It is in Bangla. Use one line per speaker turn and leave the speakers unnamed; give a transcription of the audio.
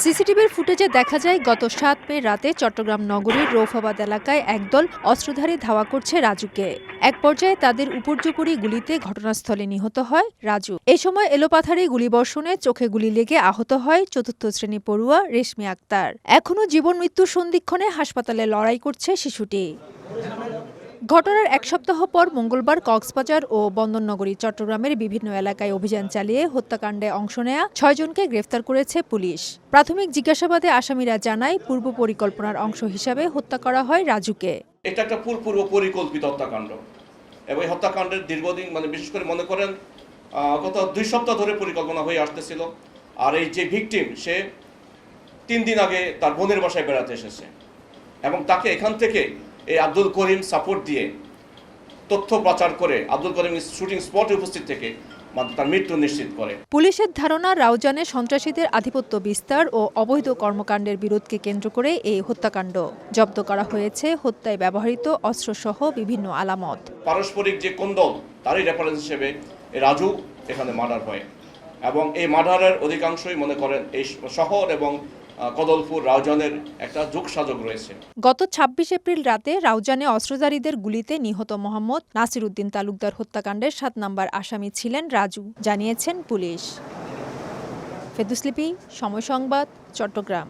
সিসিটিভির ফুটেজে দেখা যায় গত ৭ মে রাতে চট্টগ্রাম নগরীর রৌফাবাদ এলাকায় একদল অস্ত্রধারী ধাওয়া করছে রাজুকে। এক পর্যায়ে তাদের উপর্যুপরি গুলিতে ঘটনাস্থলে নিহত হয় রাজু। এ সময় এলোপাথারি গুলিবর্ষণে চোখে গুলি লেগে আহত হয় চতুর্থ শ্রেণী পড়ুয়া রেশমি আক্তার। এখনও জীবন মৃত্যুর সন্ধিক্ষণে হাসপাতালে লড়াই করছে শিশুটি। ঘটনার এক সপ্তাহ পর মঙ্গলবার কক্সবাজার ও বন্দরনগরী চট্টগ্রামের বিভিন্ন এলাকায় অভিযান চালিয়ে হত্যাকাণ্ডে অংশ নেয়া ৬ জনকে গ্রেফতার করেছে পুলিশ। প্রাথমিক জিজ্ঞাসাবাদে আসামিরা জানায় পূর্ব পরিকল্পনার অংশ হিসাবে হত্যা করা হয় রাজুকে।
এটা একটা পূর্ব পরিকল্পিত হত্যাকাণ্ড এবং এই হত্যাকাণ্ডের দীর্ঘদিন বিশেষ করে মনে করেন গত 2 সপ্তাহ ধরে পরিকল্পনা হয়ে আসতেছিল। আর এই যে ভিকটিম সে 3 দিন আগে তার বোনের বাসায় বেড়াতে এসেছে এবং তাকে এখান থেকে এই আব্দুল করিম সাপোর্ট দিয়ে তথ্য প্রচার করে আব্দুল করিম শুটিং স্পটে উপস্থিত থেকে তার মৃত্যু নিশ্চিত করে।
পুলিশের ধারণা রাউজানে সন্ত্রাসীদের আধিপত্য বিস্তার ও অবৈধ কর্মকাণ্ডের বিরোধকে কেন্দ্র করে এই হত্যাকাণ্ড। জব্দ করা হয়েছে হত্যায় ব্যবহৃত অস্ত্রসহ বিভিন্ন আলামত।
পারস্পরিক যে কোন্দল তারই রেফারেন্স হিসেবে রাজু এখানে মার্ডার হয় এবং এই মার্ডারের অধিকাংশই মনে করেন এই শহর এবং কদলপুর রাউজানের একটা যোগসাজগ রয়েছে।
গত ২৬ এপ্রিল রাতে রাউজানে অস্ত্রধারীদের গুলিতে নিহত মোহাম্মদ নাসির উদ্দিন তালুকদার হত্যাকাণ্ডের ৭ নম্বর আসামি ছিলেন রাজু, জানিয়েছেন পুলিশ। ফেদুস লিপি, সময় সংবাদ, চট্টগ্রাম।